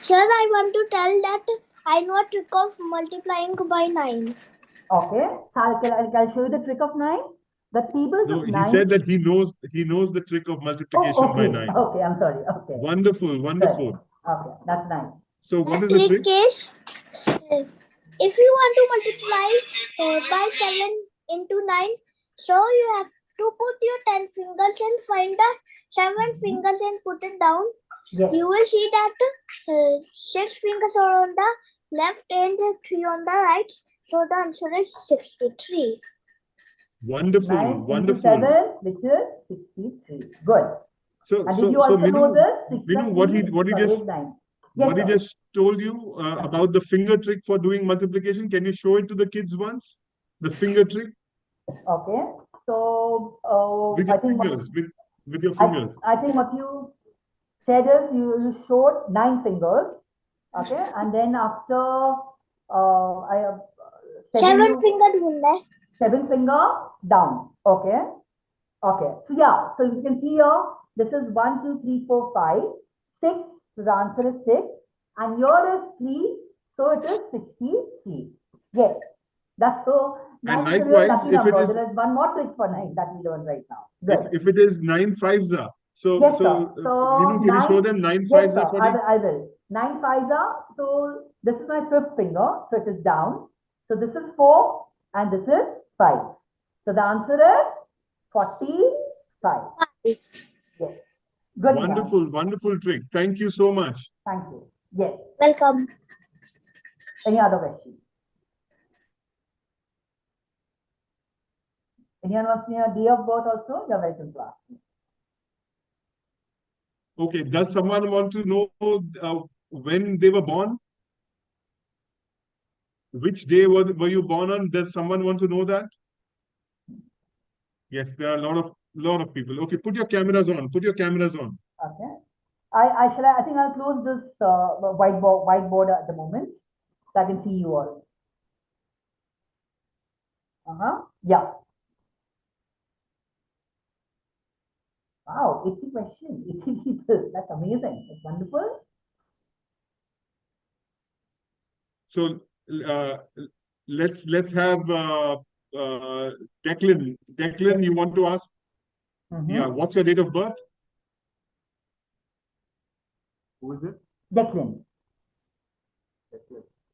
Sir, I want to tell that I know a trick of multiplying by 9. Okay, so I'll show you the trick of 9. The tables No, of he 9. said that he knows the trick of multiplication by 9. Okay, I'm sorry. Okay. Wonderful, wonderful. Good. Okay, that's nice. So what The is the trick? is, if you want to multiply by 7 into 9, so you have to put your 10 fingers and find the 7 fingers and put it down. Yes. You will see that 6 fingers are on the left and 3 on the right. So the answer is 63. Wonderful, 9 into wonderful. 7, which is 63. Good. So, And did you also know this? 6 plus Minu, what 3 he is just 9. Yes, what he sir. just told you about the finger trick for doing multiplication, can you show it to the kids once? The finger trick Okay. So with I your think fingers, with your fingers. I think what you said is you showed 9 fingers. Okay, and then after I 7 finger 7 finger down. Okay. Okay. So yeah, so you can see here, this is 1, 2, 3, 4, 5, 6. So the answer is 6. And here is 3. So it is 63. Yes. That's so 9 And is a real likewise, lucky if it number. is There is one more trick for 9 that we learned right now. Good. if it is 9 fives are. So Yes, sir. Minu, can you show them 9 Yes, fives sir. are for I will. 9 fives are. So this is my 5th finger. So it is down. So this is 4 and this is 5. So the answer is 45. Yes. Good. Wonderful, wonderful trick. Thank you so much. Thank you. Yes. Welcome. Any other question? Anyone wants me a day of birth also? You're welcome to ask me. Okay, does someone want to know when they were born? Which day were you born on? Does someone want to know that? Yes, there are a lot of people. Okay, put your cameras on. Put your cameras on. Okay. I think I'll close this whiteboard at the moment so I can see you all. Yeah. Wow, 80 questions, 80 people. That's amazing. That's wonderful. So let's have Declan. Declan, you want to ask? Yeah, what's your date of birth? Who is it? Declan.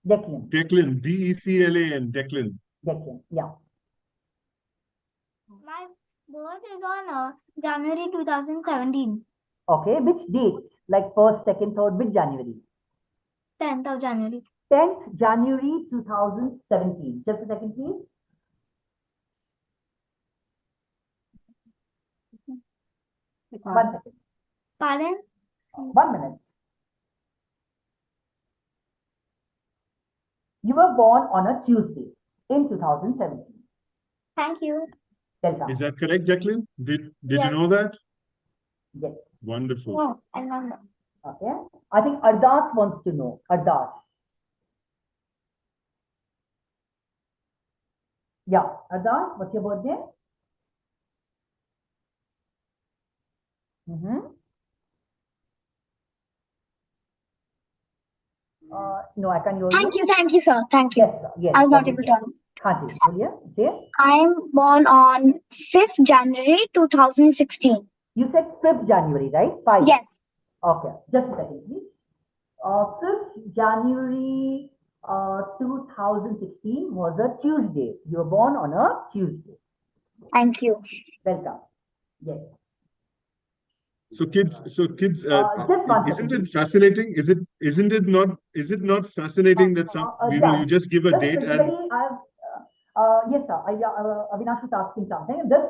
Declan. Declan. D-E-C-L-A-N. Declan. Declan. Yeah. My birth is on January 2017. Okay, which date? Like 1st, 2nd, 3rd, which January? 10th of January. 10th January 2017. Just a second, please. One second. Pardon? 1 minute. You were born on a Tuesday in 2017. Thank you. Welcome. Is that correct, Declan? Did you Yes. know that? Yes. Wonderful. No, I don't know. Okay. I think Ardas wants to know. Ardas. Yeah. Ardas, what's your birthday? No, I can't hear you. Thank you, sir. Thank you. Yes, sir. Yes. I was not able to. हाँ जी, बोलिए. Say. I'm born on 5th January 2016. You said 5th January, right? 5. Yes. Okay. Just a second, please. 5th January 2016 was a Tuesday. You were born on a Tuesday. Thank you. Welcome. Yes. So kids, just one isn't second. it fascinating? Is it not fascinating that you just give a This date and basically yes, sir. Avinash was asking something. This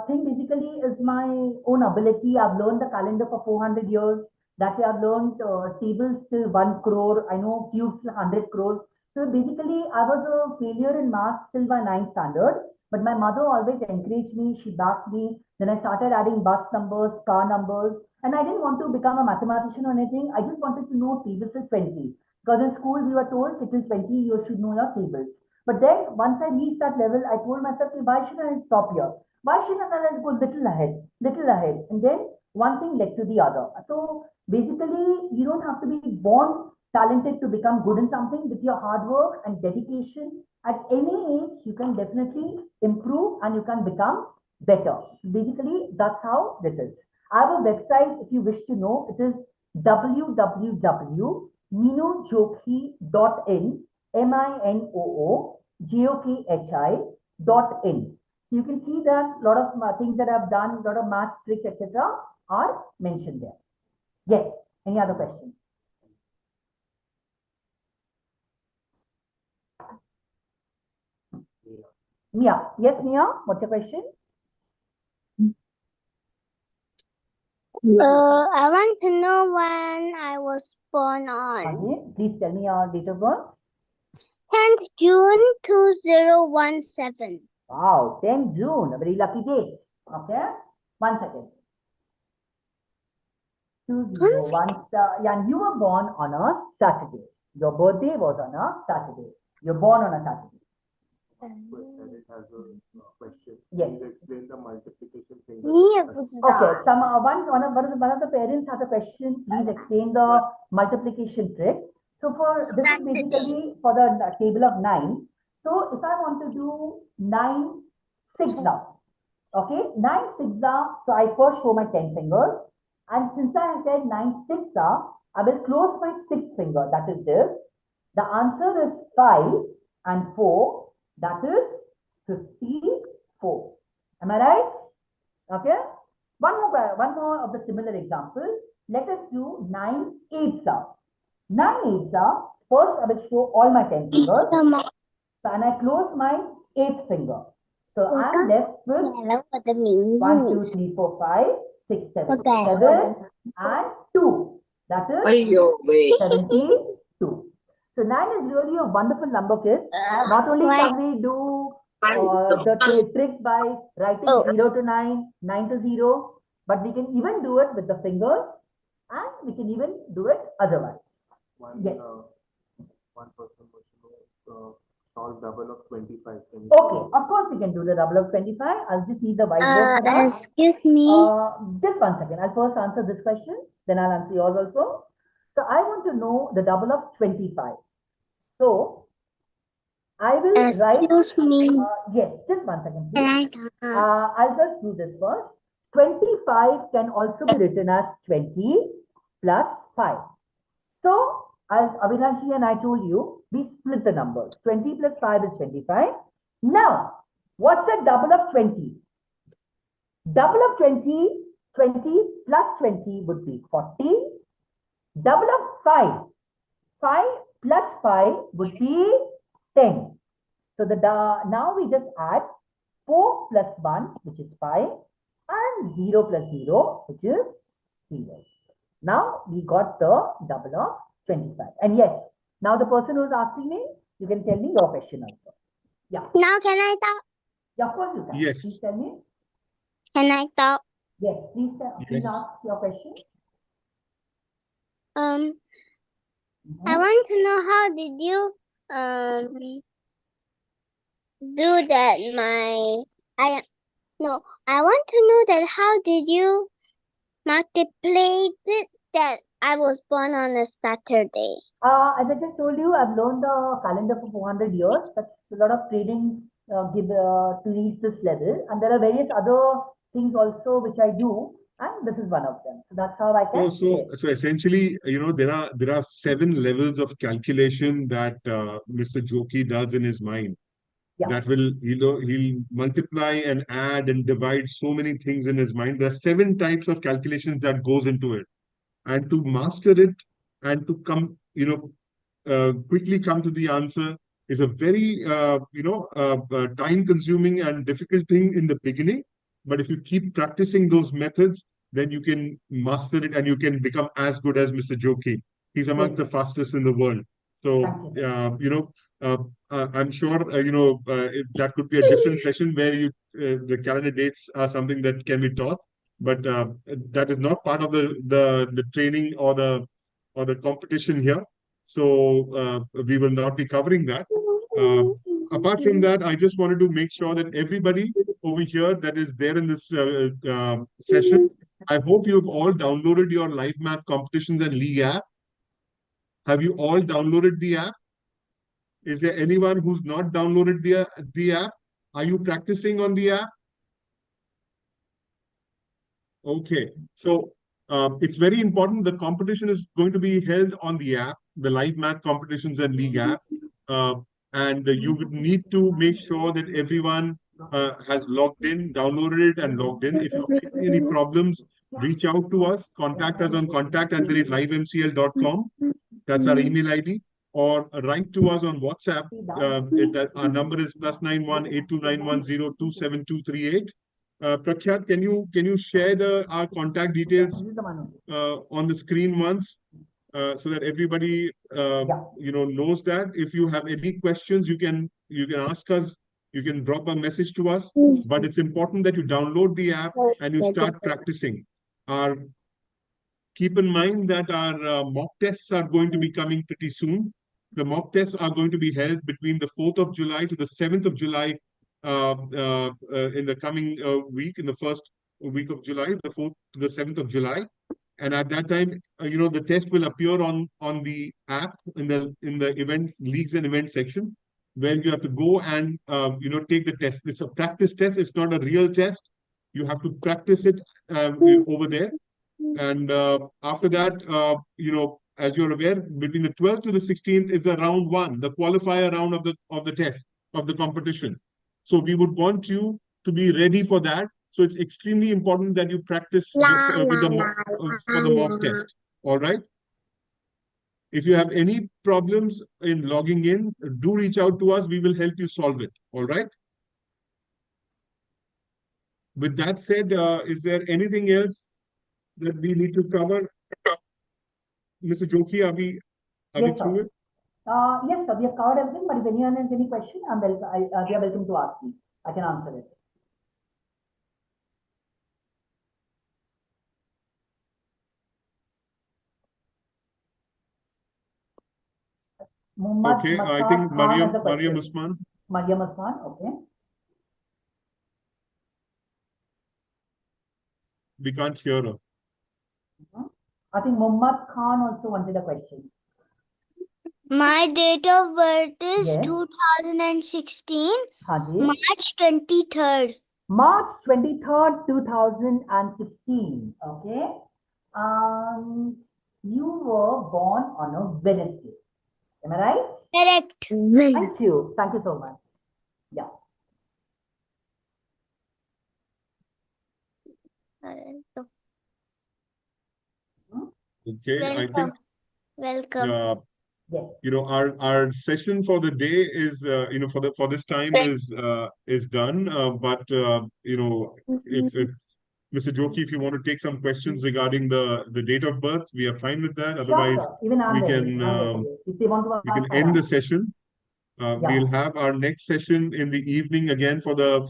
thing basically is my own ability. I've learned the calendar for 400 years. That way I've learned tables till 1 crore. I know cubes till 100 crores. So basically I was a failure in maths till my 9th standard. But my mother always encouraged me. She backed me. Then I started adding bus numbers, car numbers. And I didn't want to become a mathematician or anything. I just wanted to know tables till 20. Because in school we were told till 20 you should know your tables. But then once I reached that level, I told myself, why should I stop here? Why shouldn't I go little ahead? And then one thing led to the other. So basically, you don't have to be born talented to become good in something. With your hard work and dedication, at any age, you can definitely improve and you can become better. So basically, that's how it is. I have a website if you wish to know. It is www.minojokhi.in, MINOOJOKHI.in. So you can see that a lot of things that I've done, a lot of maths tricks, etc., are mentioned there. Yes. Any other question? Mia. Yes, Mia. What's your question? I want to know when I was born on. Ajit, please tell me your date of birth. 10th June 2017. Wow, 10 June, a very lucky date. Okay, 1 second. 201. Yeah, and you were born on a Saturday. Your birthday was on a Saturday. You're born on a Saturday. It has a question. Yes. Please explain the multiplication thing. Okay, one of the parents had a question. Please explain the multiplication trick. So for this is basically for the table of 9. So if I want to do 9 sixes, okay, 9 sixes. So I first show my 10 fingers, and since I have said 9 sixes, I will close my 6th finger. That is this. The answer is 5 and 4. That is 54. Am I right? Okay. One more of the similar example. Let us do 9 eighths. 9 eighths. First, I will show all my 10 fingers. And I close my 8th finger. So I'm left with 1, 2, 3, 4, 5, 6, 7. 7 and 2. That is 72. So 9 is really a wonderful number, kids. Not only can we do the trick by writing 0 to 9, 9 to 0, but we can even do it with the fingers, and we can even do it otherwise. Yes. One person wants to know solve double of 25. Okay, of course we can do the double of 25. I'll just need the whiteboard for that. Excuse me. Just 1 second. I'll first answer this question, then I'll answer yours also. So I want to know the double of 25. So I will write. Excuse me. Yes, just 1 second, please. I'll just do this first. 25 can also be written as 20 plus 5. So, as Avinashi and I told you, we split the numbers. 20 plus 5 is 25. Now, what's the double of 20? Double of 20, 20 plus 20 would be 40. Double of 5, 5 plus 5 would be 10. So now we just add 4 plus 1, which is 5, and 0 plus 0, which is 0. Now we got the double of 25. And yes, now the person who is asking me, you can tell me your question also. Yeah. Now can I talk? Yeah, of course you can. Yes. Please tell me. Can I talk? Yes, please Yes. ask your question. I want to know how did you do that I want to know that how did you multiply it that I was born on a Saturday? As I just told you, I've learned the calendar for 400 years. That's a lot of training to reach this level. And there are various other things also which I do. And this is one of them. So that's how I can. So essentially, there are 7 levels of calculation that Mr. Joki does in his mind. Yeah. That will, he'll multiply and add and divide so many things in his mind. There are 7 types of calculations that goes into it. And to master it and to come, quickly come to the answer is a very, time-consuming and difficult thing in the beginning. But if you keep practicing those methods, then you can master it and you can become as good as Mr. Joki. He's amongst the fastest in the world. So, I'm sure, that could be a different session where the calendar dates are something that can be taught. But that is not part of the training or the competition here. So we will not be covering that. Apart from that, I just wanted to make sure that everybody over here that is there in this session I hope you've all downloaded your live math competitions and league app. Have you all downloaded the app? Is there anyone who's not downloaded the app? Are you practicing on the app? Okay, so it's very important. The competition is going to be held on the app, the live math competitions and league app. And you would need to make sure that everyone has logged in, downloaded it, and logged in. If you have any problems, reach out to us. Contact us on contact@livemcl.com. That's our email ID. Or write to us on WhatsApp. Our number is +91 8291027238. Prakhyat, can you share our contact details on the screen once, so that everybody knows that? If you have any questions, you can ask us. You can drop a message to us. But it's important that you download the app and you start practicing. Keep in mind that our mock tests are going to be coming pretty soon. The mock tests are going to be held between the 4th of July to the 7th of July in the coming week, in the first week of July, the 4th to the 7th of July. And at that time, the test will appear on the app in the events, leagues and events section, where you have to go and take the test. It's a practice test. It's not a real test. You have to practice it over there. And after that, as you're aware, between the 12th to the 16th is the round one, the qualifier round of the test, of the competition. So we would want you to be ready for that. So it's extremely important that you practice for the mock test. All right. If you have any problems in logging in, do reach out to us. We will help you solve it. All right. With that said, is there anything else that we need to cover? Mr. Joki, are we through it? Yes, sir. We have covered everything. But if anyone has any question, they are welcome to ask me. I can answer it. Okay, I think Mariam Usman. Mariam Usman, okay. We can't hear her. I think Muhammad Khan also wanted a question. My date of birth is 2016, March 23rd. March 23rd, 2016. Okay. And you were born on a Wednesday. Am I right? Correct. Thank you. Thank you so much. Yeah. Okay, I think welcome. Yes. Our session for the day is for this time is done. But if Mr. Joki, if you want to take some questions regarding the date of birth, we are fine with that. Otherwise, sure. Even I'm ready. If they want to we can end the session. We'll have our next session in the evening again for the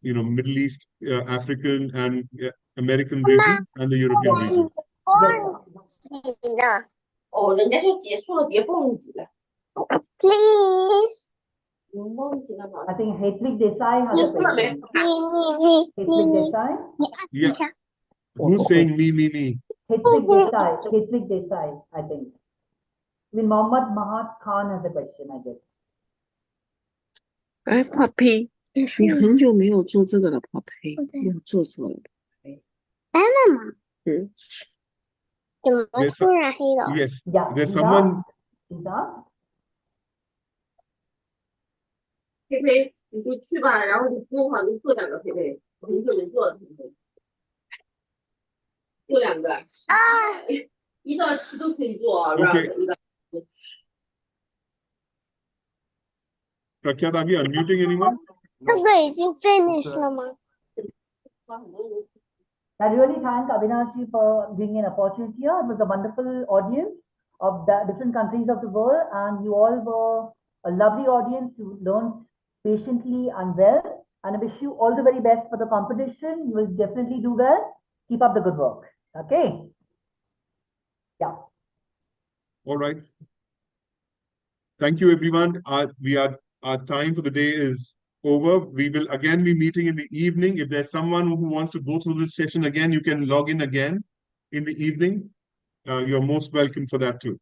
Middle East, African and American region and the European region. Please. I think Hedwig Desai has a question. Hedwig Desai? Yeah. Who's saying me? Hedwig Desai, I think. Mohammad Mahat Khan has a question, I guess. 哎，Papi，你很久没有做这个了，Papi，又做错了。哎，妈妈。怎么突然黑了？ Yes. Yeah. There's someone. He's asked. 佩佩，你就去吧，然后你不用话就做2个佩佩，我很久没做了佩佩，做2个啊，1到7都可以做啊。Okay. Prakhya, are we unmuting anyone? 这个已经 finish 了吗？ I really thank Avinashi for giving an opportunity here. It was a wonderful audience of the different countries of the world, and you all were a lovely audience who learned patiently and well. And I wish you all the very best for the competition. You will definitely do well. Keep up the good work. Okay. Yeah. All right. Thank you, everyone. Our time for the day is over. We will again be meeting in the evening. If there's someone who wants to go through this session again, you can log in again in the evening. You're most welcome for that too.